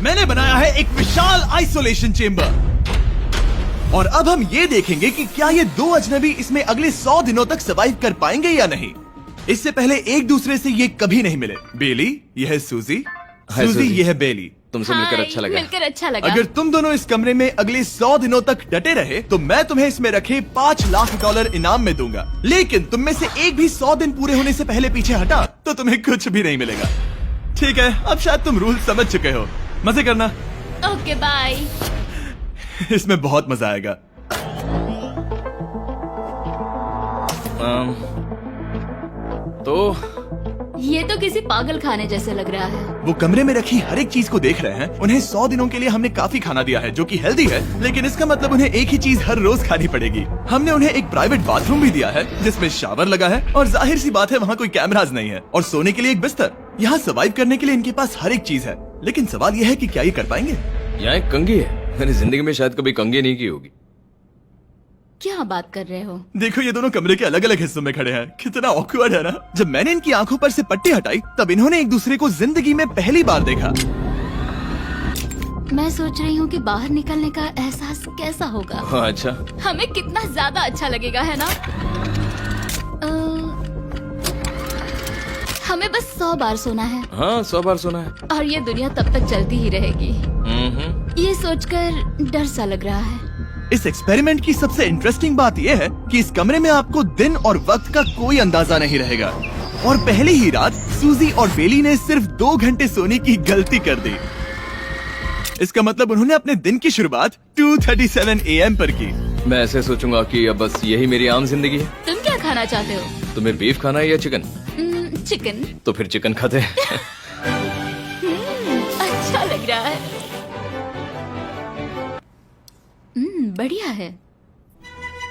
मैंने बनाया है एक विशाल आइसोलेशन चेम्बर और अब हम ये देखेंगे कि क्या ये दो अजनबी इसमें अगले 100 दिनों तक सर्वाइव कर पाएंगे या नहीं। इससे पहले एक दूसरे से ये कभी नहीं मिले। बेली, यह है सूजी, सूजी ये है बेली। तुमसे मिलकर अच्छा लगा। मिलकर अच्छा लगा। अगर तुम दोनों इस कमरे में अगले 100 दिनों तक डटे रहे तो मैं तुम्हें इसमें रखे $5 लाख इनाम में दूंगा। लेकिन तुम में से एक भी 100 दिन पूरे होने से पहले पीछे हटा तो तुम्हें कुछ भी नहीं मिलेगा। ठीक है, अब शायद तुम रूल समझ चुके हो। मजे करना। Okay bye. इसमें बहुत मजा आएगा। तो ये तो किसी पागल खाने जैसे लग रहा है। वो कमरे में रखी हर एक चीज को देख रहे हैं। उन्हें 100 दिनों के लिए हमने काफी खाना दिया है जो कि हेल्दी है, लेकिन इसका मतलब उन्हें एक ही चीज हर रोज खानी पड़ेगी। हमने उन्हें एक प्राइवेट बाथरूम भी दिया है जिसमें शावर लगा है और जाहिर सी बात है वहाँ कोई कैमराज नहीं है, और सोने के लिए एक बिस्तर। यहाँ सर्वाइव करने के लिए इनके पास हर एक चीज है, लेकिन सवाल यह है कि क्या ये कर पाएंगे। यहाँ एक कंघी है। मैंने जिंदगी में शायद कभी कंघी नहीं की होगी। क्या बात कर रहे हो? देखो ये दोनों कमरे के अलग अलग हिस्सों में खड़े हैं। कितना ऑकवर्ड है ना। जब मैंने इनकी आंखों पर से पट्टी हटाई तब इन्होंने एक दूसरे को जिंदगी में पहली बार देखा। मैं सोच रही हूँ कि बाहर निकलने का एहसास कैसा होगा। हाँ, अच्छा। हमें कितना ज्यादा अच्छा लगेगा, है ना? हमें बस 100 बार सोना है। हाँ, 100 बार सोना है। और ये दुनिया तब तक चलती ही रहेगी। ये सोचकर डर सा लग रहा है। इस एक्सपेरिमेंट की सबसे इंटरेस्टिंग बात यह है कि इस कमरे में आपको दिन और वक्त का कोई अंदाजा नहीं रहेगा। और पहली ही रात सूजी और बेली ने सिर्फ 2 घंटे सोने की गलती कर दी। इसका मतलब उन्होंने अपने दिन की शुरुआत 2:37 AM पर की। मैं ऐसे सोचूंगा कि अब बस यही मेरी आम जिंदगी है। तुम क्या खाना चाहते हो? तुम्हें बीफ खाना है या चिकन? चिकन। तो फिर चिकन खाते हैं। अच्छा लग रहा है। बढ़िया है।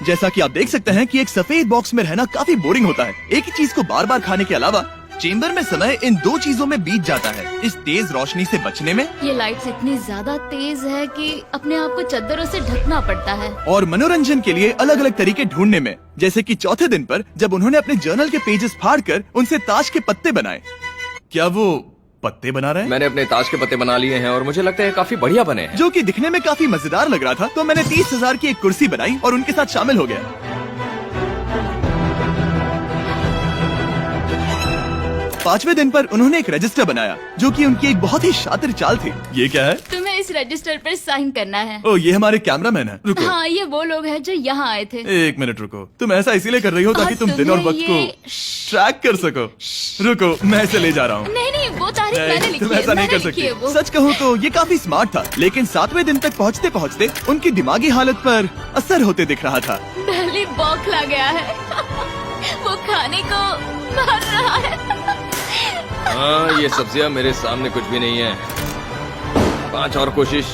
जैसा कि आप देख सकते हैं कि एक सफेद बॉक्स में रहना काफी बोरिंग होता है। एक ही चीज को बार बार खाने के अलावा चेम्बर में समय इन 2 चीजों में बीत जाता है, इस तेज रोशनी से बचने में। ये लाइट्स इतनी ज्यादा तेज है कि अपने आप को चादरों से ढकना पड़ता है। और मनोरंजन के लिए अलग अलग तरीके ढूंढने में, जैसे कि चौथे दिन पर जब उन्होंने अपने जर्नल के पेजेस फाड़कर उनसे ताश के पत्ते बनाए। क्या वो पत्ते बना रहे हैं? मैंने अपने ताश के पत्ते बना लिए हैं और मुझे लगता है काफी बढ़िया बने हैं। जो कि दिखने में काफी मजेदार लग रहा था, तो मैंने 30,000 की एक कुर्सी बनाई और उनके साथ शामिल हो गया। पांचवें दिन पर उन्होंने एक रजिस्टर बनाया जो कि उनकी एक बहुत ही शातिर चाल थी। ये क्या है? तुम्हें इस रजिस्टर पर साइन करना है। ओ, ये हमारे कैमरामैन है। रुको। हाँ, ये वो लोग हैं जो यहाँ आए थे। 1 मिनट रुको। तुम ऐसा इसीलिए कर रही हो ताकि तुम दिन और वक्त को ट्रैक कर सको। रुको, मैं इसे ले जा रहा हूँ। नहीं, वो तारीख मैंने लिखी तुम है। ऐसा नहीं कर मैंने लिखी है सकती। वो। सच कहूँ तो ये काफी स्मार्ट था, लेकिन 7वें दिन तक पहुँचते पहुँचते उनकी दिमागी हालत पर असर होते दिख रहा था। पहली बौखला गया है। वो खाने को मार रहा है। हाँ, ये सब्जियां मेरे सामने कुछ भी नहीं है। 5 और कोशिश,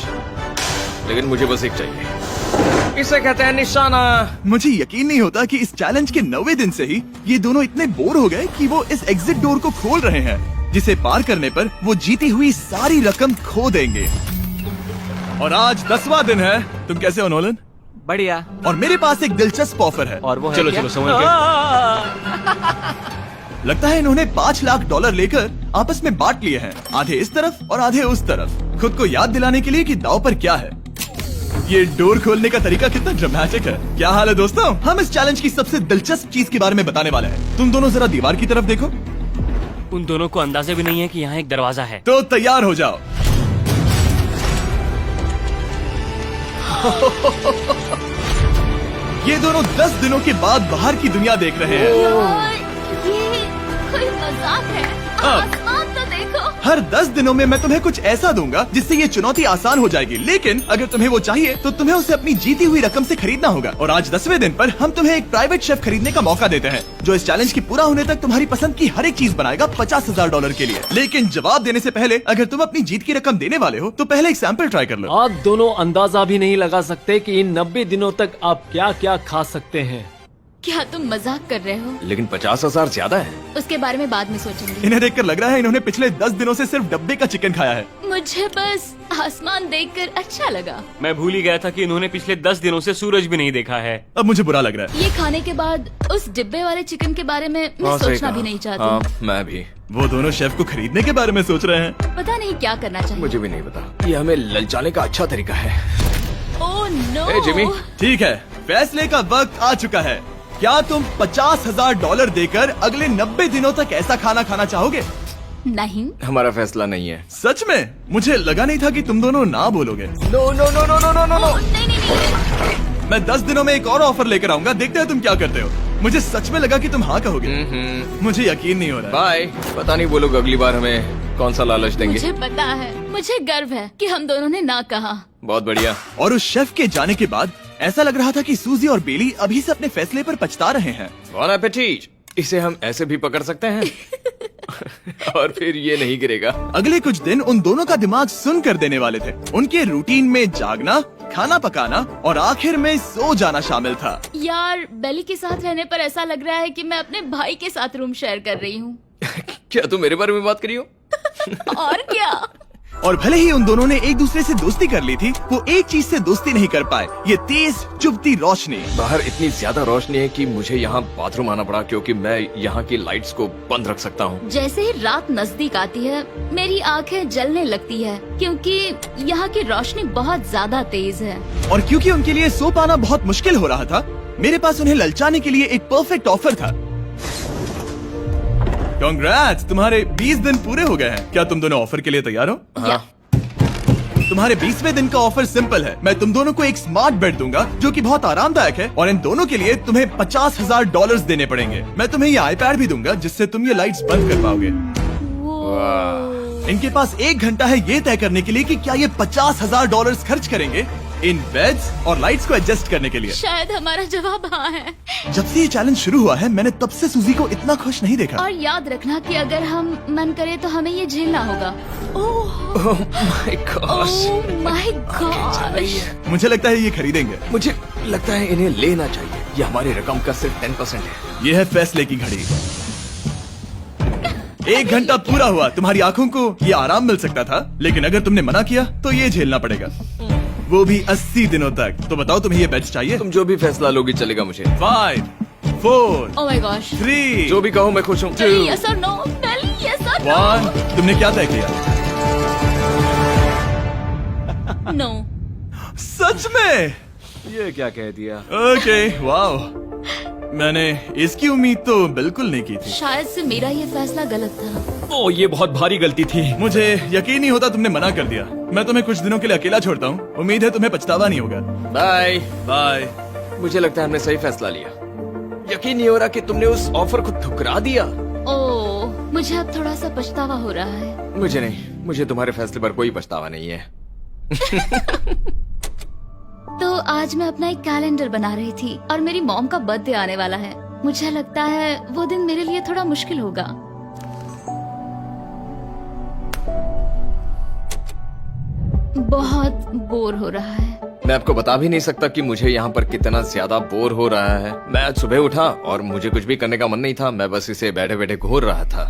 लेकिन मुझे बस एक चाहिए। इसे कहते हैं निशाना। मुझे यकीन नहीं होता कि इस चैलेंज के 9वें दिन से ही ये दोनों इतने बोर हो गए कि वो इस एग्जिट डोर को खोल रहे हैं, जिसे पार करने पर वो जीती हुई सारी रकम खो देंगे। और आज 10वां दिन है। तुम कैसे हो नोलन? बढ़िया। और मेरे पास एक दिलचस्प ऑफर है। और वो है चलो क्या? चलो, समझ गए। लगता है इन्होंने $5 लाख लेकर आपस में बांट लिए हैं, आधे इस तरफ और आधे उस तरफ, खुद को याद दिलाने के लिए कि दांव पर क्या है। ये डोर खोलने का तरीका कितना ड्रामेटिक है। क्या हाल है दोस्तों? हम इस चैलेंज की सबसे दिलचस्प चीज के बारे में बताने वाले हैं। तुम दोनों जरा दीवार की तरफ देखो। उन दोनों को अंदाजा भी नहीं है कि यहाँ एक दरवाजा है। तो तैयार हो जाओ। ये दोनों 10 दिनों के बाद बाहर की दुनिया देख रहे हैं। यार, ये कोई मजाक है। आसमान तो देखो। हर 10 दिनों में मैं तुम्हें कुछ ऐसा दूंगा जिससे ये चुनौती आसान हो जाएगी, लेकिन अगर तुम्हें वो चाहिए तो तुम्हें उसे अपनी जीती हुई रकम से खरीदना होगा। और आज 10वें दिन पर हम तुम्हें एक प्राइवेट शेफ खरीदने का मौका देते हैं, जो इस चैलेंज की पूरा होने तक तुम्हारी पसंद की हर एक चीज बनाएगा $50,000 के लिए। लेकिन जवाब देने से पहले अगर तुम अपनी जीत की रकम देने वाले हो तो पहले एक सैंपल ट्राई कर लो। आप दोनों अंदाजा भी नहीं लगा सकते कि इन 90 दिनों तक आप क्या क्या खा सकते हैं। क्या तुम मजाक कर रहे हो? लेकिन 50,000 ज्यादा है। उसके बारे में बाद में सोचेंगे। इन्हें देखकर लग रहा है इन्होंने पिछले 10 दिनों से सिर्फ डब्बे का चिकन खाया है। मुझे बस आसमान देखकर अच्छा लगा। मैं भूल ही गया था कि इन्होंने पिछले 10 दिनों से सूरज भी नहीं देखा है। अब मुझे बुरा लग रहा है। ये खाने के बाद उस डिब्बे वाले चिकन के बारे में मैं हाँ, सही सोचना कहा। भी नहीं चाहती। हाँ, मैं भी। वो दोनों शेफ को खरीदने के बारे में सोच रहे हैं। पता नहीं क्या करना चाहिए। मुझे भी नहीं पता। ये हमें ललचाने का अच्छा तरीका है। Oh no. ए, जिमी। ठीक है, फैसले का वक्त आ चुका है। क्या तुम $50,000 देकर अगले 90 दिनों तक ऐसा खाना खाना चाहोगे? नहीं। हमारा फैसला नहीं है। सच में? मुझे लगा नहीं था कि तुम दोनों ना बोलोगे। No no no no no no no no. नहीं नहीं नहीं। मैं 10 दिनों में एक और ऑफर लेकर आऊंगा, देखते हैं तुम क्या करते हो। मुझे सच में लगा कि तुम हाँ कहोगे। मुझे यकीन नहीं हो रहा। बाय। पता नहीं वो लोग अगली बार हमें कौन सा लालच देंगे। मुझे पता है, मुझे गर्व है कि हम दोनों ने ना कहा। बहुत बढ़िया। और उस शेफ के जाने के बाद ऐसा लग रहा था कि सूजी और बेली अभी से अपने फैसले पर पछता रहे हैं। बॉन एपेटीट। इसे हम ऐसे भी पकड़ सकते हैं और फिर ये नहीं गिरेगा। अगले कुछ दिन उन दोनों का दिमाग सुन कर देने वाले थे। उनके रूटीन में जागना, खाना पकाना और आखिर में सो जाना शामिल था। यार, बेली के साथ रहने पर ऐसा लग रहा है कि मैं अपने भाई के साथ रूम शेयर कर रही हूँ। क्या तुम मेरे बारे में बात करी हो? और क्या। और भले ही उन दोनों ने एक दूसरे से दोस्ती कर ली थी, वो एक चीज से दोस्ती नहीं कर पाए, ये तेज चुभती रोशनी। बाहर इतनी ज्यादा रोशनी है कि मुझे यहाँ बाथरूम आना पड़ा क्योंकि मैं यहाँ की लाइट्स को बंद रख सकता हूँ। जैसे ही रात नजदीक आती है, मेरी आंखें जलने लगती है क्योंकि यहाँ की रोशनी बहुत ज्यादा तेज है। और क्योंकि उनके लिए सो पाना बहुत मुश्किल हो रहा था, मेरे पास उन्हें ललचाने के लिए एक परफेक्ट ऑफर था। कांग्रेट्स, तुम्हारे 20 दिन पूरे हो गए हैं। क्या तुम दोनों ऑफर के लिए तैयार हो? या। तुम्हारे 20वें दिन का ऑफर सिंपल है। मैं तुम दोनों को एक स्मार्ट बेड दूंगा जो कि बहुत आरामदायक है, और इन दोनों के लिए तुम्हें $50,000 देने पड़ेंगे। मैं तुम्हें ये आईपैड भी दूंगा जिससे तुम ये लाइट्स बंद कर पाओगे। इनके पास 1 घंटा है ये तय करने के लिए कि क्या ये $50,000 खर्च करेंगे इन बेड्स और लाइट्स को एडजस्ट करने के लिए। शायद हमारा जवाब हाँ है। जब से ये चैलेंज शुरू हुआ है, मैंने तब से सूजी को इतना खुश नहीं देखा। और याद रखना कि अगर हम मन करे तो हमें ये झेलना होगा। Oh my gosh. Oh my gosh. मुझे लगता है ये खरीदेंगे। मुझे लगता है इन्हें लेना चाहिए। ये हमारी रकम का सिर्फ 10% है। ये है फैसले की घड़ी। 1 घंटा पूरा हुआ, तुम्हारी आंखों को ये आराम मिल सकता था, लेकिन अगर तुमने मना किया तो ये झेलना पड़ेगा, वो भी 80 दिनों तक। तो बताओ, तुम्हें ये बेड चाहिए? तुम जो भी फैसला लोगी चलेगा मुझे। 5, 4, ओह माय गॉश। 3, जो भी कहो मैं खुश हूँ। यस और नो। बेली, यस और 1। तुमने क्या तय किया? नो। सच में? ये क्या कह दिया? Okay, wow. मैंने इसकी उम्मीद तो बिल्कुल नहीं की थी। शायद से मेरा ये फैसला गलत था। ओ, ये बहुत भारी गलती थी। मुझे यकीन नहीं होता तुमने मना कर दिया। मैं तुम्हें कुछ दिनों के लिए अकेला छोड़ता हूँ। उम्मीद है तुम्हें पछतावा नहीं होगा। Bye bye. मुझे लगता है हमने सही फैसला लिया। यकीन नहीं हो रहा कि तुमने उस ऑफर को ठुकरा दिया। ओह, मुझे अब थोड़ा सा पछतावा हो रहा है। मुझे नहीं, मुझे तुम्हारे फैसले पर कोई पछतावा नहीं है। तो आज मैं अपना एक कैलेंडर बना रही थी और मेरी मॉम का बर्थडे आने वाला है। मुझे लगता है वो दिन मेरे लिए थोड़ा मुश्किल होगा। बहुत बोर हो रहा है। मैं आपको बता भी नहीं सकता कि मुझे यहाँ पर कितना ज्यादा बोर हो रहा है। मैं आज सुबह उठा और मुझे कुछ भी करने का मन नहीं था। मैं बस इसे बैठे बैठे घूर रहा था।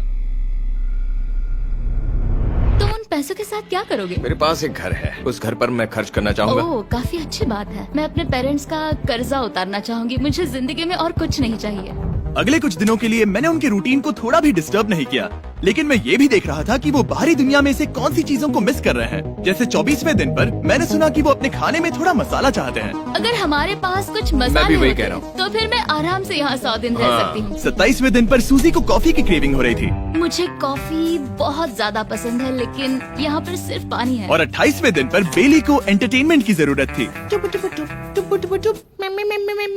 तुम उन पैसों के साथ क्या करोगे? मेरे पास एक घर है, उस घर पर मैं खर्च करना चाहूंगा। ओह, काफी अच्छी बात है। मैं अपने पेरेंट्स का कर्जा उतारना चाहूंगी। मुझे जिंदगी में और कुछ नहीं चाहिए। अगले कुछ दिनों के लिए मैंने उनके रूटीन को थोड़ा भी डिस्टर्ब नहीं किया, लेकिन मैं ये भी देख रहा था कि वो बाहरी दुनिया में से कौन सी चीजों को मिस कर रहे हैं। जैसे 24वें दिन पर मैंने सुना कि वो अपने खाने में थोड़ा मसाला चाहते हैं। अगर हमारे पास कुछ मसाले मैं भी वही होते, कह रहा हूँ। तो फिर मैं आराम से यहाँ 100 दिन रह सकती हूँ। 27वें दिन पर सूजी को कॉफी की क्रेविंग हो रही थी। मुझे कॉफी बहुत ज्यादा पसंद है, लेकिन यहाँ पर सिर्फ पानी है। और 28वें दिन पर बेली को एंटरटेनमेंट की जरूरत थी।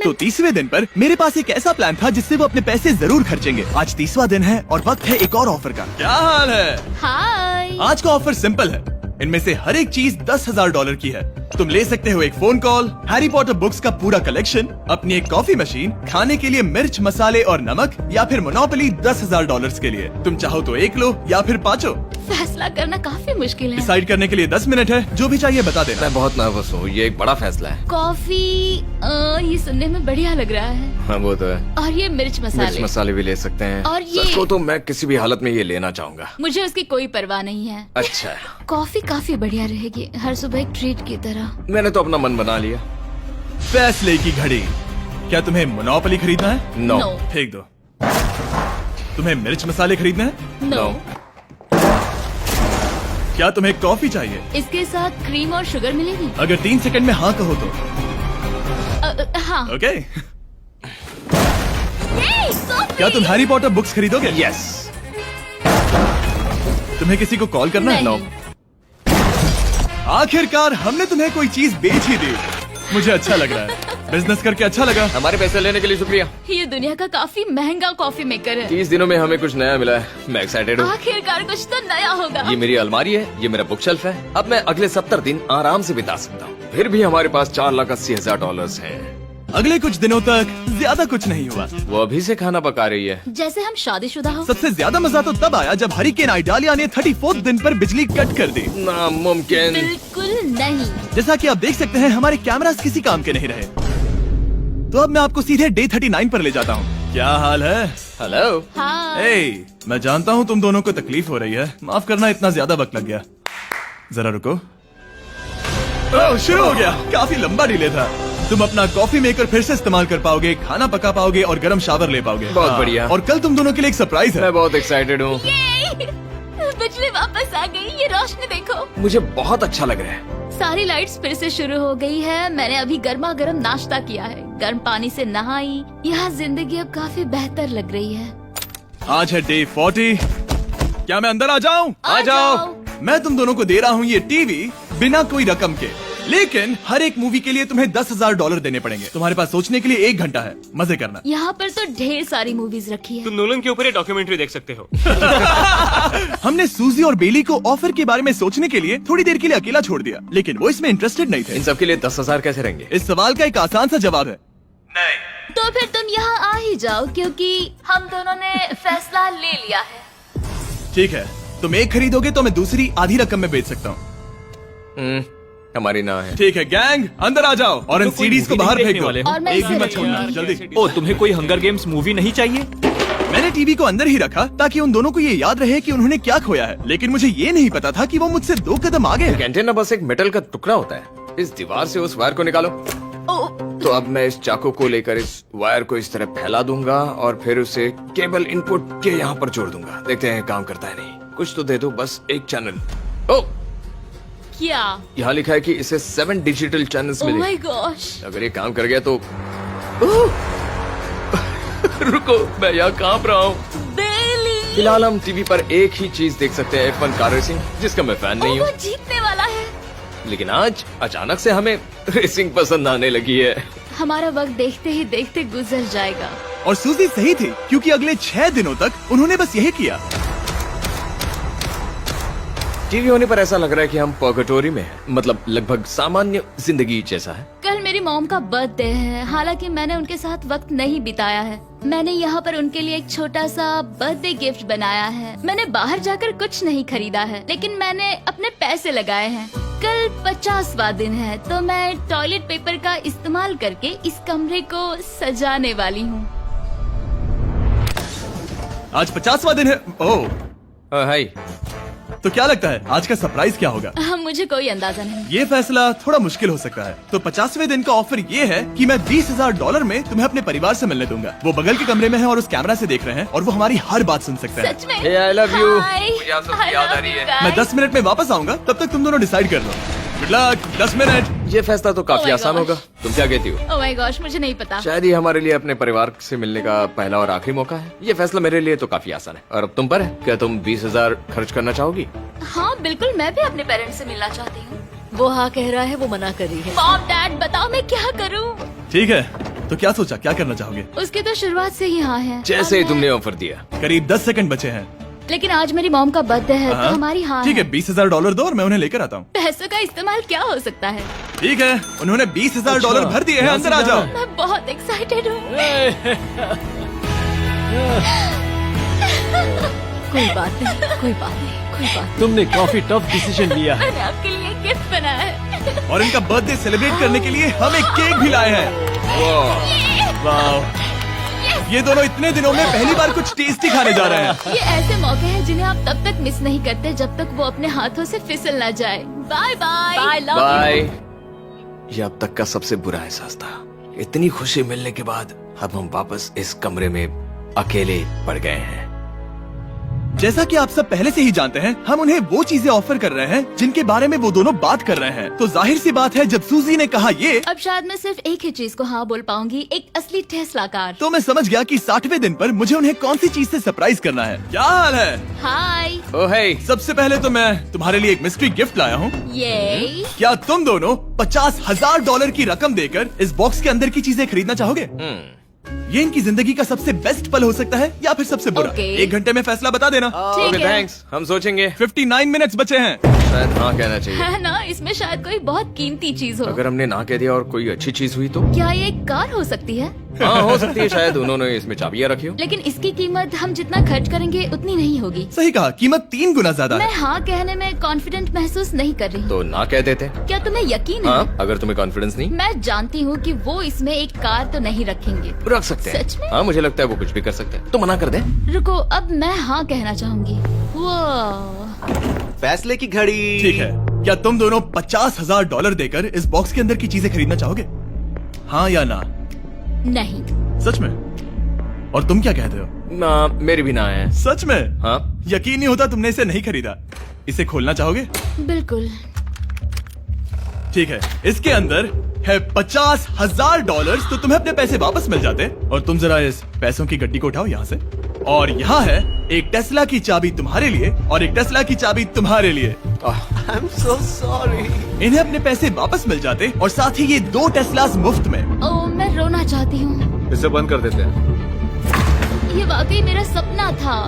तो 30वें दिन पर मेरे पास एक ऐसा प्लान था जिससे वो अपने पैसे जरूर खर्चेंगे। आज 30वां दिन है और वक्त है एक और ऑफर का। क्या हाल है? हाय। आज का ऑफर सिंपल है। इनमें से हर एक चीज $10,000 की है। तुम ले सकते हो एक phone call, Harry Potter books का पूरा कलेक्शन, अपनी एक कॉफी मशीन, खाने के लिए मिर्च, मसाले और नमक, या फिर मोनोपोली $10,000 के लिए। तुम चाहो तो एक लो या फिर 5। फैसला करना काफी मुश्किल है। डिसाइड करने के लिए 10 मिनट है। जो भी चाहिए बता देना। मैं बहुत नर्वस हूँ, ये एक बड़ा फैसला है। कॉफी, ये सुनने में बढ़िया लग रहा है। हाँ वो तो है। और ये मिर्च मिर्च मसाले। मसाले भी ले सकते हैं। और ये- सच को तो मैं किसी भी हालत में ये लेना चाहूंगा। मुझे उसकी कोई परवाह नहीं है। अच्छा, कॉफी काफी बढ़िया रहेगी, हर सुबह एक ट्रीट की तरह। मैंने तो अपना मन बना लिया। फैसले की घड़ी। क्या तुम्हें मोनोपोली खरीदना है? नो। No। फेंक दो। तुम्हें मिर्च मसाले खरीदने हैं? नो। क्या तुम्हें कॉफी चाहिए? इसके साथ क्रीम और शुगर मिलेगी? अगर 3 सेकंड में हाँ कहो तो। हाँ। ओके। कॉफी! क्या तुम हैरी पॉटर बुक्स खरीदोगे? यस। तुम्हें किसी को कॉल करना है? नहीं। आखिरकार हमने तुम्हें कोई चीज बेच ही दी। मुझे अच्छा लग रहा है। बिजनेस करके अच्छा लगा। हमारे पैसे लेने के लिए शुक्रिया। ये दुनिया का काफी महंगा कॉफी मेकर है। 30 दिनों में हमें कुछ नया मिला है। मैं एक्साइटेड हूँ। आखिरकार कुछ तो नया होगा। ये मेरी अलमारी है, ये मेरा बुक शेल्फ है। अब मैं अगले 70 दिन आराम से बिता सकता हूँ। फिर भी हमारे पास $4,80,000 हैं। अगले कुछ दिनों तक ज्यादा कुछ नहीं हुआ। वो अभी से खाना पका रही है। जैसे हम शादीशुदा हो। सबसे ज्यादा मजा तो तब आया जब हरिकेन आइडालिया ने 34th दिन पर बिजली कट कर दी। नामुमकिन। बिल्कुल नहीं। जैसा कि आप देख सकते हैं हमारे कैमरास किसी काम के नहीं रहे। तो अब मैं आपको सीधे डे 39 पर ले जाता हूँ। क्या हाल है? हेलो। हाँ। ए, मैं जानता हूँ तुम दोनों को तकलीफ हो रही है। माफ करना इतना ज्यादा वक्त लग गया। जरा रुको। ओह, शुरू हो गया। काफी लंबा डिले था। तुम अपना कॉफी मेकर फिर से इस्तेमाल कर पाओगे, खाना पका पाओगे और गर्म शावर ले पाओगे। बहुत हाँ, बढ़िया। और कल तुम दोनों के लिए एक सरप्राइज है। मैं बहुत एक्साइटेड हूँ। बिजली वापस आ गई। ये रोशनी देखो। मुझे बहुत अच्छा लग रहा है। सारी लाइट्स फिर से शुरू हो गई है। मैंने अभी गर्मा गर्म नाश्ता किया है, गर्म पानी से नहाई। यहाँ जिंदगी अब काफी बेहतर लग रही है। आज है डे 40। क्या मैं अंदर आ जाऊँ? आ जाओ। मैं तुम दोनों को दे रहा हूँ ये टीवी बिना कोई रकम के, लेकिन हर एक मूवी के लिए तुम्हें $10,000 देने पड़ेंगे। तुम्हारे पास सोचने के लिए 1 घंटा है। मजे करना। यहाँ पर तो ढेर सारी मूवीज रखी है। तुम नोलन के ऊपर ये डॉक्यूमेंट्री देख सकते हो। हमने सूजी और बेली को ऑफर के बारे में सोचने के लिए थोड़ी देर के लिए अकेला छोड़ दिया, लेकिन वो इसमें इंटरेस्टेड नहीं थे। इन सब के लिए 10,000 कैसे रहेंगे? इस सवाल का एक आसान सा जवाब है नहीं। तो फिर तुम यहाँ आ ही जाओ, क्योंकि हम दोनों ने फैसला ले लिया है। ठीक है, तुम एक खरीदोगे तो मैं दूसरी आधी रकम में बेच सकता हूँ। हमारी ना है। ठीक है गैंग, अंदर आ जाओ और इन तो कोई सीडीज को movie बाहर नहीं फेंक देखने दो। वाले हो? और मैं एक भी इसे मत छोड़ना, नहीं। जल्दी। ओ, तुम्हें कोई हंगर गेम्स मूवी नहीं चाहिए? मैंने टीवी को अंदर ही रखा ताकि उन दोनों को ये याद रहे कि उन्होंने क्या खोया है, लेकिन मुझे ये नहीं पता था कि वो मुझसे 2 कदम आगे है। एंटेना बस एक मेटल का टुकड़ा होता है। इस दीवार से उस वायर को निकालो। तो अब मैं इस चाकू को लेकर इस वायर को इस तरह फैला दूंगा और फिर उसे केबल इनपुट के यहाँ पर जोड़ दूंगा। देखते हैं काम करता है नहीं। कुछ तो दे दो, बस एक चैनल। ओ, क्या? यहाँ लिखा है कि इसे 7 डिजिटल चैनल्स ओह मिले। My gosh. अगर ये काम कर गया तो रुको, मैं यहाँ कांप रहा हूँ। बेली। फिलहाल हम टीवी पर एक ही चीज देख सकते हैं, F1 कार रेसिंग, जिसका मैं फैन नहीं वो हूँ। जीतने वाला है। लेकिन आज अचानक से हमें रेसिंग पसंद आने लगी है। हमारा वक्त देखते ही देखते गुजर जाएगा। और सूजी सही थी, क्योंकि अगले 6 दिनों तक उन्होंने बस यही किया। टीवी होने पर ऐसा लग रहा है कि हम पर्गेटोरी में हैं। मतलब लगभग सामान्य जिंदगी जैसा है। कल मेरी मॉम का बर्थडे है। हालांकि मैंने उनके साथ वक्त नहीं बिताया है। मैंने यहाँ पर उनके लिए एक छोटा सा बर्थडे गिफ्ट बनाया है। मैंने बाहर जाकर कुछ नहीं खरीदा है, लेकिन मैंने अपने पैसे लगाए हैं। कल 50वां दिन है, तो मैं टॉयलेट पेपर का इस्तेमाल करके इस कमरे को सजाने वाली हूँ। आज 50वां दिन है। ओह, हाय। तो क्या लगता है आज का सरप्राइज क्या होगा? मुझे कोई अंदाजा नहीं। ये फैसला थोड़ा मुश्किल हो सकता है। तो 50वें दिन का ऑफर ये है कि मैं $20,000 में तुम्हें अपने परिवार से मिलने दूंगा। वो बगल के कमरे में है और उस कैमरा से देख रहे हैं और वो हमारी हर बात सुन सकते हैं। सच में? Hey, I love you. Hi. मुझे आप सबकी I याद आ love रही you है। guys. मैं 10 मिनट में वापस आऊंगा, तब तक तुम दोनों डिसाइड कर लो। Good luck. 10 मिनट। ये फैसला तो काफी Oh my आसान gosh. होगा। तुम क्या कहती हो? ओह माय गॉश, मुझे नहीं पता। शायद ये हमारे लिए अपने परिवार से मिलने का पहला और आखिरी मौका है। ये फैसला मेरे लिए तो काफी आसान है। और अब तुम पर है। क्या तुम 20,000 खर्च करना चाहोगी? हाँ बिल्कुल, मैं भी अपने पेरेंट्स से मिलना चाहती हूँ। वो हाँ कह रहा है, वो मना कर रही है। मॉम डैड बताओ मैं क्या करूँ? ठीक है, तो क्या सोचा, क्या करना चाहोगे? उसकी तो शुरुआत से ही हाँ है। जैसे ही और तुमने ऑफर दिया। करीब 10 सेकंड बचे हैं। लेकिन आज मेरी मॉम का बर्थडे है, तो हाँ? हमारी हाँ ठीक है, $20,000 दो और मैं उन्हें लेकर आता हूँ। पैसों का इस्तेमाल क्या हो सकता है? ठीक है, उन्होंने $20,000 भर दिए हैं। अंदर आ जाओ। मैं बहुत एक्साइटेड हूँ। कोई बात नहीं, कोई बात नहीं, कोई बात तुमने काफी टफ डिसीजन लिया है। मैंने आपके लिए गिफ्ट बनाया है। और इनका बर्थडे सेलिब्रेट करने के लिए हम एक केक भी लाए हैं। वाह, ये दोनों इतने दिनों में पहली बार कुछ टेस्टी खाने जा रहे हैं। ये ऐसे मौके हैं जिन्हें आप तब तक मिस नहीं करते जब तक वो अपने हाथों से फिसल ना जाए। Bye bye. Bye, love bye. ये अब तक का सबसे बुरा एहसास था। इतनी खुशी मिलने के बाद अब हम वापस इस कमरे में अकेले पड़ गए हैं। जैसा कि आप सब पहले से ही जानते हैं, हम उन्हें वो चीजें ऑफर कर रहे हैं जिनके बारे में वो दोनों बात कर रहे हैं। तो जाहिर सी बात है, जब सूजी ने कहा ये, अब शायद मैं सिर्फ एक ही चीज को हाँ बोल पाऊंगी, एक असली टेस्ला कार। तो मैं समझ गया कि 60वें दिन पर मुझे उन्हें कौन सी चीज से सरप्राइज करना है। क्या हाल है? हाय। ओह हे, सबसे पहले तो मैं तुम्हारे लिए एक मिस्ट्री गिफ्ट लाया हूँ। ये क्या तुम दोनों $50,000 की रकम देकर इस बॉक्स के अंदर की चीजें खरीदना चाहोगे? ये इनकी जिंदगी का सबसे बेस्ट पल हो सकता है या फिर सबसे बुरा। Okay. 1 घंटे में फैसला बता देना। ठीक ओके है। थैंक्स, हम सोचेंगे। 59 मिनट्स बचे हैं। शायद हाँ कहना चाहिए। है ना, इसमें शायद कोई बहुत कीमती चीज हो। अगर हमने ना कह दिया और कोई अच्छी चीज हुई तो? क्या ये एक कार हो सकती है? हाँ हो सकती है, शायद उन्होंने इसमें चाबियां रखी हो। लेकिन इसकी कीमत हम जितना खर्च करेंगे उतनी नहीं होगी। सही कहा, कीमत 3 गुना ज्यादा मैं है। हाँ कहने में कॉन्फिडेंट महसूस नहीं कर रही। तो ना कह देते। क्या तुम्हें यकीन है? हाँ, अगर तुम्हें कॉन्फिडेंस नहीं, मैं जानती हूँ कि वो इसमें एक कार तो नहीं रखेंगे। रख सकते हैं। सच में? हाँ मुझे लगता है वो कुछ भी कर सकते हैं, तो मना कर दे। रुको, अब मैं हाँ कहना चाहूंगी। वो फैसले की घड़ी। ठीक है, क्या तुम दोनों $50,000 देकर इस बॉक्स के अंदर की चीजें खरीदना चाहोगे? हाँ या ना? नहीं। सच में? और तुम क्या कहते हो? ना, मेरी भी ना है। सच में? हाँ यकीन नहीं होता तुमने इसे नहीं खरीदा। इसे खोलना चाहोगे? बिल्कुल। ठीक है, इसके अंदर है $50,000, तो तुम्हें अपने पैसे वापस मिल जाते। और तुम जरा इस पैसों की गड्डी को उठाओ यहाँ से। और यहाँ है एक टेस्ला की चाबी तुम्हारे लिए और एक टेस्ला की चाबी तुम्हारे लिए। I am so sorry. इन्हें अपने पैसे वापस मिल जाते और साथ ही ये 2 टेस्लास मुफ्त में। ओ, मैं रोना चाहती हूँ। इसे बंद कर देते हैं। ये वाकई मेरा सपना था।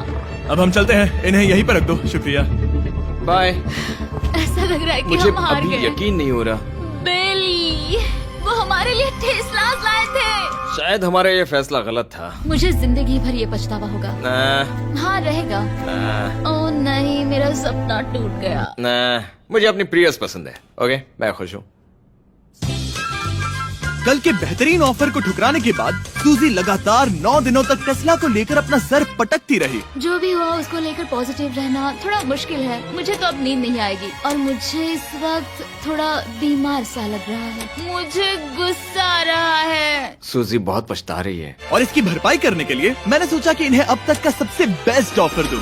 अब हम चलते हैं, इन्हें यहीं पर रख दो। शुक्रिया। बाय। ऐसा लग रहा है कि मुझे हम हार अभी गए। यकीन नहीं हो रहा। बिली, वो हमारे लिए टेस्लास लाए थे। शायद हमारा ये फैसला गलत था। मुझे जिंदगी भर ये पछतावा होगा। ना, हाँ रहेगा। ना, ओ नहीं, मेरा सपना टूट गया। ना, मुझे अपनी प्रियस पसंद है। ओके, मैं खुश हूँ। कल के बेहतरीन ऑफर को ठुकराने के बाद सूजी लगातार 9 दिनों तक टेस्ला को लेकर अपना सर पटकती रही। जो भी हुआ उसको लेकर पॉजिटिव रहना थोड़ा मुश्किल है। मुझे तो अब नींद नहीं आएगी और मुझे इस वक्त थोड़ा बीमार सा लग रहा है। मुझे गुस्सा आ रहा है। सूजी बहुत पछता रही है। और इसकी भरपाई करने के लिए मैंने सोचा कि इन्हें अब तक का सबसे बेस्ट ऑफर दूं।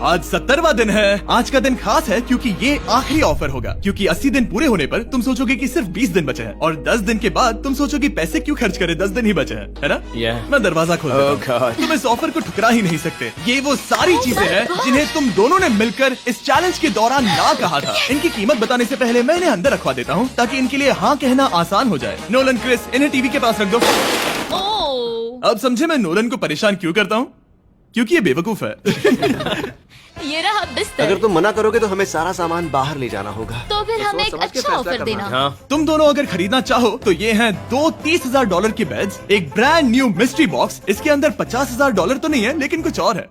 आज 70वां दिन है। आज का दिन खास है क्योंकि ये आखिरी ऑफर होगा। क्योंकि 80 दिन पूरे होने पर तुम सोचोगे कि सिर्फ 20 दिन बचे हैं और 10 दिन के बाद तुम सोचोगे पैसे क्यों खर्च करें, 10 दिन ही बचे हैं, है ना? Yeah. मैं दरवाजा खोल देता हूं। Oh God. तुम इस ऑफर को ठुकरा ही नहीं सकते। ये वो सारी चीजें हैं जिन्हें तुम दोनों ने मिलकर इस चैलेंज के दौरान ना कहा था। इनकी कीमत बताने से पहले मैं इन्हें अंदर रखवा देता हूँ ताकि इनके लिए हाँ कहना आसान हो जाए। नोलन, क्रिस, इन्हें टीवी के पास रख दो। ओ, अब समझे मैं नोलन को परेशान क्यों करता हूँ? क्योंकि ये बेवकूफ है। ये रहा बिस्तर। अगर तुम मना करोगे तो हमें सारा सामान बाहर ले जाना होगा। तो फिर हमें एक समझ के अच्छा फैसला ऑफर करना। देना। हाँ, तुम दोनों अगर खरीदना चाहो तो ये हैं 2 $30,000 के बेड्स, एक ब्रांड न्यू मिस्ट्री बॉक्स। इसके अंदर $50,000 तो नहीं है लेकिन कुछ और है।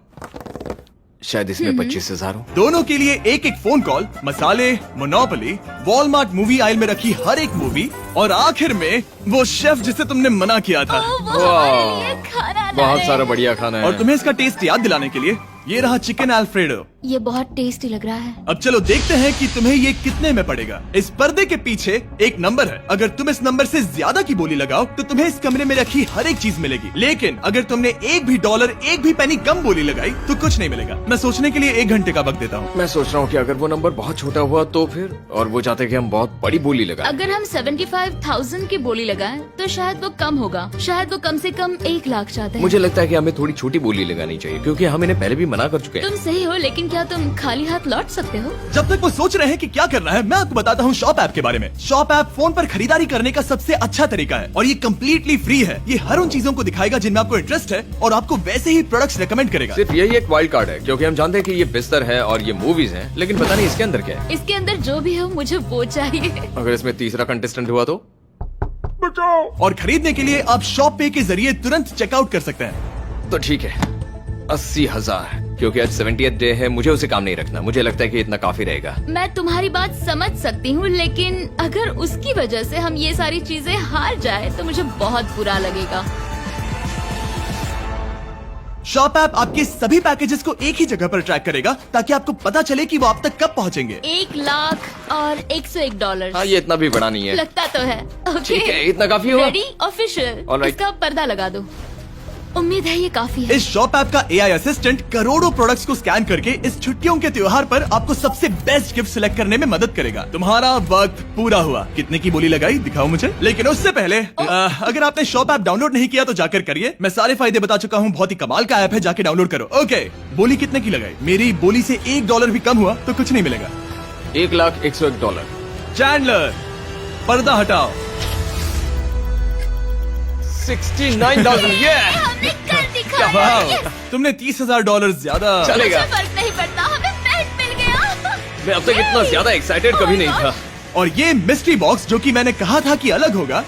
शायद इसमें 25,000 हो। दोनों के लिए एक एक फोन कॉल, मसाले, मोनोपोली, वॉलमार्ट मूवी आयल में रखी हर एक मूवी और आखिर में वो शेफ जिसे तुमने मना किया था। ओ, वो हमारे लिए खाना बहुत लाए। सारा बढ़िया खाना है। और तुम्हें इसका टेस्ट याद दिलाने के लिए ये रहा चिकन अल्फ्रेडो। ये बहुत टेस्टी लग रहा है। अब चलो देखते हैं कि तुम्हें ये कितने में पड़ेगा। इस पर्दे के पीछे एक नंबर है। अगर तुम इस नंबर से ज्यादा की बोली लगाओ तो तुम्हें इस कमरे में रखी हर एक चीज मिलेगी। लेकिन अगर तुमने एक भी डॉलर, एक भी पेनी कम बोली लगाई तो कुछ नहीं मिलेगा। मैं सोचने के लिए 1 घंटे का वक्त देता हूँ। मैं सोच रहा हूँ कि अगर वो नंबर बहुत छोटा हुआ तो फिर, और वो चाहते कि हम बहुत बड़ी बोली लगाएं। अगर हम 75,000 की बोली लगाएं तो शायद वो कम होगा। शायद वो कम से कम 1 लाख चाहते हैं। मुझे लगता है कि हमें थोड़ी छोटी बोली लगानी चाहिए क्योंकि हम इन्हें पहले भी मना कर चुके हैं। तुम सही हो, लेकिन क्या तुम खाली हाथ लौट सकते हो? जब तक वो सोच रहे हैं कि क्या करना है, मैं आपको बताता हूँ शॉप ऐप के बारे में। शॉप ऐप फोन पर खरीदारी करने का सबसे अच्छा तरीका है और ये कम्प्लीटली फ्री है। ये हर उन चीजों को दिखाएगा जिनमें आपको इंटरेस्ट है और आपको वैसे ही प्रोडक्ट्स रेकमेंड करेगा। सिर्फ यही एक वाइल्ड कार्ड है क्योंकि हम जानते हैं कि ये बिस्तर है और ये मूवीज हैं, लेकिन पता नहीं इसके अंदर क्या है। इसके अंदर जो भी हो मुझे वो चाहिए। अगर इसमें तीसरा कंटेस्टेंट हुआ तो? और खरीदने के लिए आप शॉप पे के जरिए तुरंत चेकआउट कर सकते हैं। तो ठीक है, 80,000। क्योंकि आज 70th डे है, मुझे उसे काम नहीं रखना। मुझे लगता है कि इतना काफी रहेगा। मैं तुम्हारी बात समझ सकती हूँ, लेकिन अगर उसकी वजह से हम ये सारी चीजें हार जाए तो मुझे बहुत बुरा लगेगा। शॉप ऐप आपके सभी पैकेजेस को एक ही जगह पर ट्रैक करेगा ताकि आपको पता चले कि वो आप तक कब पहुंचेंगे। 1 लाख और $101। हाँ, ये इतना भी बड़ा नहीं है। लगता तो है। ओके, ठीक है, इतना काफी होगा। Ready, official. Alright. इसका पर्दा लगा दो। उम्मीद है ये काफी है। इस शॉप ऐप का AI असिस्टेंट करोड़ों प्रोडक्ट्स को स्कैन करके इस छुट्टियों के त्योहार पर आपको सबसे बेस्ट गिफ्ट सिलेक्ट करने में मदद करेगा। तुम्हारा वक्त पूरा हुआ। कितने की बोली लगाई दिखाओ मुझे। लेकिन उससे पहले अगर आपने शॉप ऐप डाउनलोड नहीं किया तो जाकर करिए। मैं सारे फायदे बता चुका हूँ। बहुत ही कमाल का ऐप है, जाके डाउनलोड करो। ओके, बोली कितने की लगाई? मेरी बोली से $1 भी कम हुआ तो कुछ नहीं मिलेगा। $1,101। चैंडलर, पर्दा हटाओ। 69,000। ये हमने कर दिखाया। वाह, Yes! तुमने $30,000 ज्यादा। चलेगा। मुझे फर्क नहीं पड़ता, हमें बेड मिल गया। मैं अब तक इतना ज्यादा एक्साइटेड कभी नहीं था। और ये मिस्ट्री बॉक्स जो कि मैंने कहा था कि अलग होगा,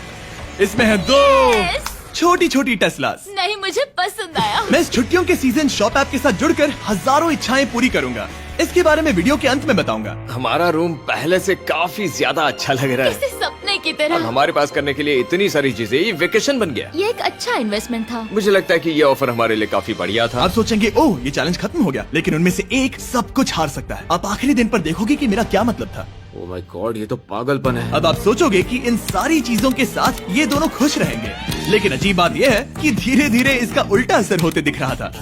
इसमें है 2 Yes! छोटी छोटी टेस्लास। नहीं, मुझे पसंद आया। मैं इस छुट्टियों के सीजन शॉप ऐप के साथ जुड़कर हजारों इच्छाएं पूरी करूंगा। इसके बारे में वीडियो के अंत में बताऊंगा। हमारा रूम पहले से काफी ज्यादा अच्छा लग रहा है। किसी सपने की अब तरह। हमारे पास करने के लिए इतनी सारी चीजें, ये वेकेशन बन गया। ये एक अच्छा इन्वेस्टमेंट था। मुझे लगता है कि ये ऑफर हमारे लिए काफी बढ़िया था। आप सोचेंगे ओह ये चैलेंज खत्म हो गया, लेकिन उनमें से एक सब कुछ हार सकता है। आप आखिरी दिन पर देखोगे कि मेरा क्या मतलब था। ओह माय गॉड, ये तो पागलपन है। अब आप सोचोगे कि इन सारी चीजों के साथ ये दोनों खुश रहेंगे, लेकिन अजीब बात यह है कि धीरे धीरे इसका उल्टा असर होते दिख रहा था।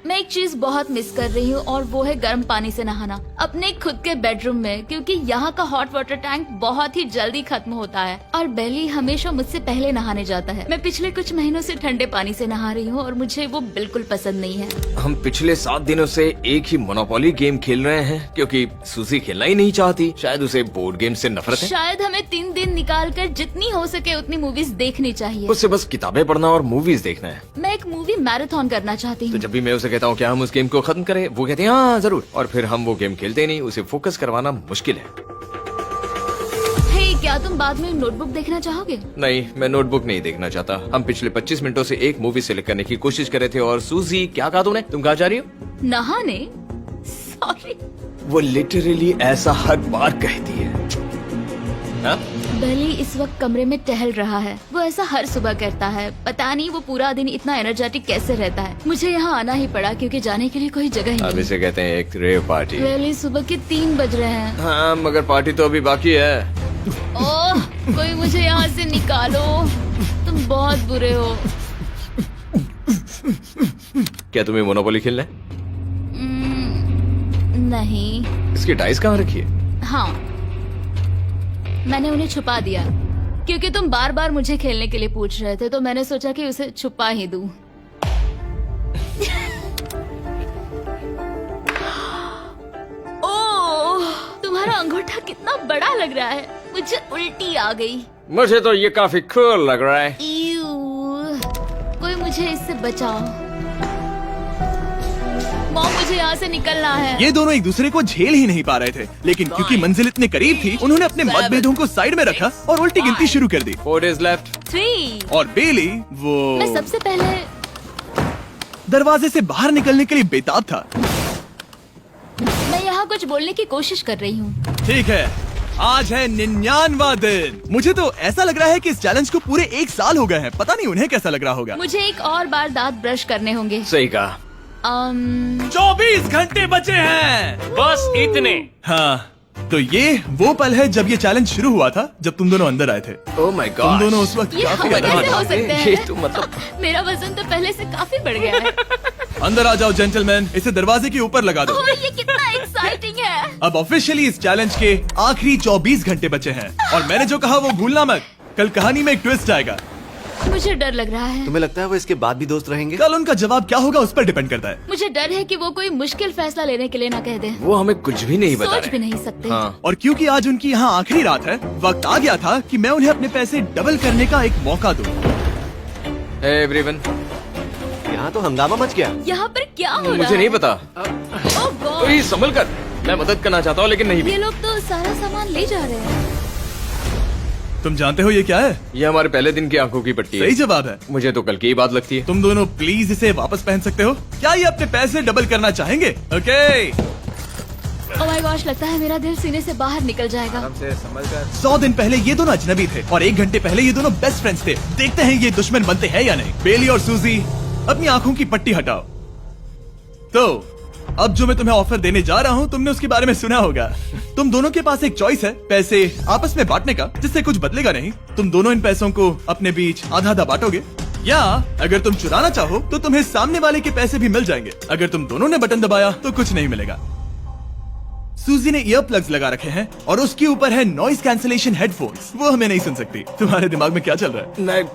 मैं एक चीज बहुत मिस कर रही हूँ और वो है गर्म पानी से नहाना अपने खुद के बेडरूम में, क्योंकि यहाँ का हॉट वाटर टैंक बहुत ही जल्दी खत्म होता है और बेली हमेशा मुझसे पहले नहाने जाता है। मैं पिछले कुछ महीनों से ठंडे पानी से नहा रही हूँ और मुझे वो बिल्कुल पसंद नहीं है। हम पिछले 7 दिनों से एक ही मोनोपोली गेम खेल रहे हैं क्योंकि सूजी खेलना ही नहीं चाहती। शायद उसे बोर्ड गेम से नफरत है। शायद हमें 3 दिन निकाल कर जितनी हो सके उतनी मूवीज देखनी चाहिए। उससे बस किताबें पढ़ना और मूवीज देखना है। मैं एक मूवी मैराथन करना चाहती तो हूँ। जब भी मैं उसे कहता हूँ क्या हम उस गेम को खत्म करें, वो कहते हैं हाँ जरूर, और फिर हम वो गेम खेलते नहीं। उसे फोकस करवाना मुश्किल है। हे, क्या तुम बाद में नोटबुक देखना चाहोगे? नहीं, मैं नोटबुक नहीं देखना चाहता। हम पिछले 25 मिनटों से एक मूवी सिलेक्ट करने की कोशिश कर रहे थे। और सूजी, क्या कहा तूने? तुम कहाँ जा रही हो? नहाने? सॉरी। वो लिटरली ऐसा हर बार कहती है। हाँ? बेली इस वक्त कमरे में टहल रहा है। वो ऐसा हर सुबह करता है। पता नहीं वो पूरा दिन इतना एनर्जेटिक कैसे रहता है। मुझे यहाँ आना ही पड़ा क्योंकि जाने के लिए कोई जगह ही अब नहीं। इसे कहते हैं एक रेव पार्टी। बेली, सुबह के 3 बज रहे हैं। हाँ, मगर पार्टी तो अभी बाकी है। ओह, कोई मुझे यहाँ से निकालो। तुम बहुत बुरे हो। क्या तुम्हें मोनोपोली खेलना है? नहीं। इसकी डाइस कहाँ रखी है? हाँ, मैंने उन्हें छुपा दिया क्योंकि तुम बार बार मुझे खेलने के लिए पूछ रहे थे, तो मैंने सोचा कि उसे छुपा ही दूं। ओह, तुम्हारा अंगूठा कितना बड़ा लग रहा है। मुझे उल्टी आ गई। मुझे तो ये काफी कूल लग रहा है। ईऊ, कोई मुझे इससे बचाओ। मॉम, मुझे यहाँ से निकलना है। ये दोनों एक दूसरे को झेल ही नहीं पा रहे थे, लेकिन क्योंकि मंजिल इतने करीब थी, उन्होंने अपने मतभेदों को साइड में रखा और उल्टी गिनती शुरू कर दी। 4 days left। 3। और बेली वो मैं सबसे पहले दरवाजे से बाहर निकलने के लिए बेताब था। मैं यहाँ कुछ बोलने की कोशिश कर रही हूँ। ठीक है, आज है 99वां दिन। मुझे तो ऐसा लग रहा है कि इस चैलेंज को पूरे 1 साल हो गए हैं। पता नहीं उन्हें कैसा लग रहा होगा। मुझे एक और बार दांत ब्रश करने होंगे। सही कहा। 24 घंटे बचे हैं। बस इतने। हाँ, तो ये वो पल है जब ये चैलेंज शुरू हुआ था, जब तुम दोनों अंदर आए थे। ओह माय तुम गॉड। दोनों उस वक्त ये काफी हम advanced कैसे हो थे। सकते ये हैं? तो मतलब मेरा वजन तो पहले से काफी बढ़ गया है। अंदर आ जाओ जेंटलमैन, इसे दरवाजे के ऊपर लगा दो। ओह, ये कितना एक्साइटिंग है। अब ऑफिशियली इस चैलेंज के आखिरी 24 घंटे बचे हैं, और मैंने जो कहा वो भूलना मत। कल कहानी में एक ट्विस्ट आएगा। मुझे डर लग रहा है। तुम्हें लगता है वो इसके बाद भी दोस्त रहेंगे? कल उनका जवाब क्या होगा उस पर डिपेंड करता है। मुझे डर है कि वो कोई मुश्किल फैसला लेने के लिए ना कह दे। वो हमें कुछ भी नहीं बता सोच भी रहे। नहीं सकते। हाँ। और क्योंकि आज उनकी यहाँ आखिरी रात है, वक्त आ गया था कि मैं उन्हें अपने पैसे डबल करने का एक मौका दूं। Hey everyone। यहाँ तो हंगामा मच गया। यहाँ पर क्या हो रहा है? मुझे नहीं पता। ओह गॉड, प्लीज संभल कर। मैं मदद करना चाहता हूँ लेकिन नहीं भी। ये लोग तो सारा सामान ले जा रहे हैं। तुम जानते हो ये क्या है? ये हमारे पहले दिन की आंखों की पट्टी है। सही जवाब है। मुझे तो कल की ही बात लगती है। तुम दोनों प्लीज इसे वापस पहन सकते हो? क्या ये अपने पैसे डबल करना चाहेंगे? ओके। ओह माय गॉश, लगता है मेरा दिल सीने से बाहर निकल जाएगा। 100 दिन पहले ये दोनों अजनबी थे और 1 घंटे पहले ये दोनों बेस्ट फ्रेंड्स थे। देखते हैं ये दुश्मन बनते हैं या नहीं। बेली और सूजी, अपनी आंखों की पट्टी हटाओ। तो अब जो मैं तुम्हें ऑफर देने जा रहा हूँ तुमने उसके बारे में सुना होगा। तुम दोनों के पास एक चॉइस है, पैसे आपस में बांटने का, जिससे कुछ बदलेगा नहीं। तुम दोनों इन पैसों को अपने बीच आधा आधा बांटोगे, या अगर तुम चुराना चाहो तो तुम्हें सामने वाले के पैसे भी मिल जाएंगे। अगर तुम दोनों ने बटन दबाया तो कुछ नहीं मिलेगा। सूजी ने ईयर प्लग्स लगा रखे हैं और उसके ऊपर है नॉइज कैंसलेशन हेडफोन्स। वो हमें नहीं सुन सकती। तुम्हारे दिमाग में क्या चल रहा है? मैं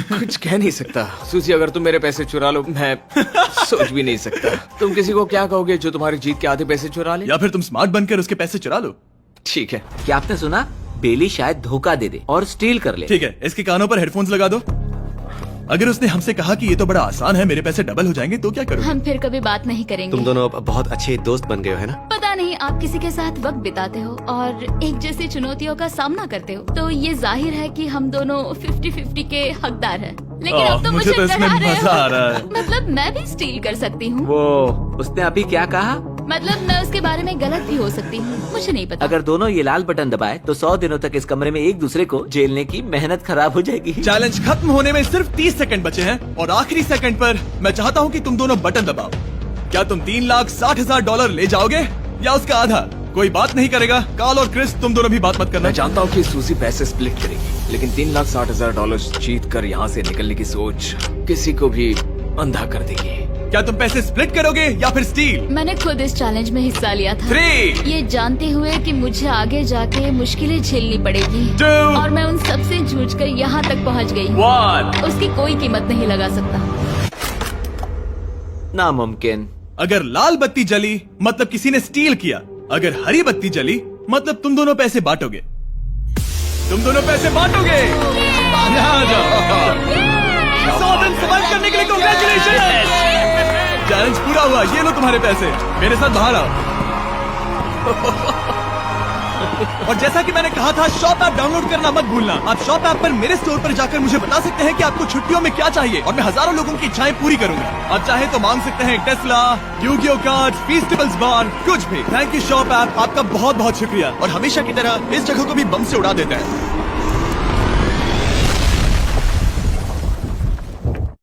कुछ कह नहीं सकता। सूजी, अगर तुम मेरे पैसे चुरा लो, मैं सोच भी नहीं सकता। तुम किसी को क्या कहोगे जो तुम्हारी जीत के आधे पैसे चुरा ले? या फिर तुम स्मार्ट बनकर उसके पैसे चुरा लो। ठीक है। क्या आपने सुना? बेली शायद धोखा दे दे और स्टील कर ले। ठीक है, इसके कानों पर हेडफोन्स लगा दो। अगर उसने हमसे कहा कि ये तो बड़ा आसान है, मेरे पैसे डबल हो जाएंगे, तो क्या करोगे? हम फिर कभी बात नहीं करेंगे। तुम दोनों अब बहुत अच्छे दोस्त बन गए हो, है ना? पता नहीं, आप किसी के साथ वक्त बिताते हो और एक जैसी चुनौतियों का सामना करते हो, तो ये जाहिर है कि हम दोनों 50-50 के हकदार हैं। लेकिन अब तो मुझे तो इसमें डरा रहे मजा हो। आ रहा है। मतलब मैं भी स्टील कर सकती हूँ। वो उसने अभी क्या कहा? मतलब मैं उसके बारे में गलत भी हो सकती हूँ, मुझे नहीं पता। अगर दोनों ये लाल बटन दबाए तो 100 दिनों तक इस कमरे में एक दूसरे को झेलने की मेहनत खराब हो जाएगी। चैलेंज खत्म होने में सिर्फ 30 सेकंड बचे हैं और आखिरी सेकंड पर मैं चाहता हूँ कि तुम दोनों बटन दबाओ। क्या तुम $3,60,000 ले जाओगे या उसका आधा? कोई बात नहीं करेगा। कार्ल और क्रिस, तुम दोनों भी बात मत करना। मैं जानता हूँ कि सूजी पैसे स्प्लिट करेगी, लेकिन $3,60,000 जीत कर यहाँ से निकलने की सोच किसी को भी अंधा कर देगी। क्या तुम पैसे स्प्लिट करोगे या फिर स्टील? मैंने खुद इस चैलेंज में हिस्सा लिया था, 3, ये जानते हुए कि मुझे आगे जाके मुश्किलें झेलनी पड़ेगी 2, और मैं उन सब से जूझकर यहाँ तक पहुँच गई हूँ। 1। उसकी कोई कीमत नहीं लगा सकता। नामुमकिन। अगर लाल बत्ती जली मतलब किसी ने स्टील किया, अगर हरी बत्ती जली मतलब तुम दोनों पैसे बांटोगे। तुम दोनों पैसे बांटोगे। यहाँ आ जाओ। 100 दिन सर्वाइव करने के लिए कांग्रेचुलेशन। चैलेंज पूरा हुआ। ये लो तुम्हारे पैसे, मेरे साथ बाहर आओ। और जैसा कि मैंने कहा था, शॉप ऐप डाउनलोड करना मत भूलना। आप शॉप ऐप पर मेरे स्टोर पर जाकर मुझे बता सकते हैं कि आपको छुट्टियों में क्या चाहिए और मैं हजारों लोगों की इच्छाएं पूरी करूंगा। आप चाहे तो मांग सकते हैं टेस्ला, यूगियो कार्ड्स, फेस्टिवल्स बार, कुछ भी। थैंक यू शॉप ऐप, आपका बहुत बहुत शुक्रिया। और हमेशा की तरह इस जगह को भी बम से उड़ा देता है।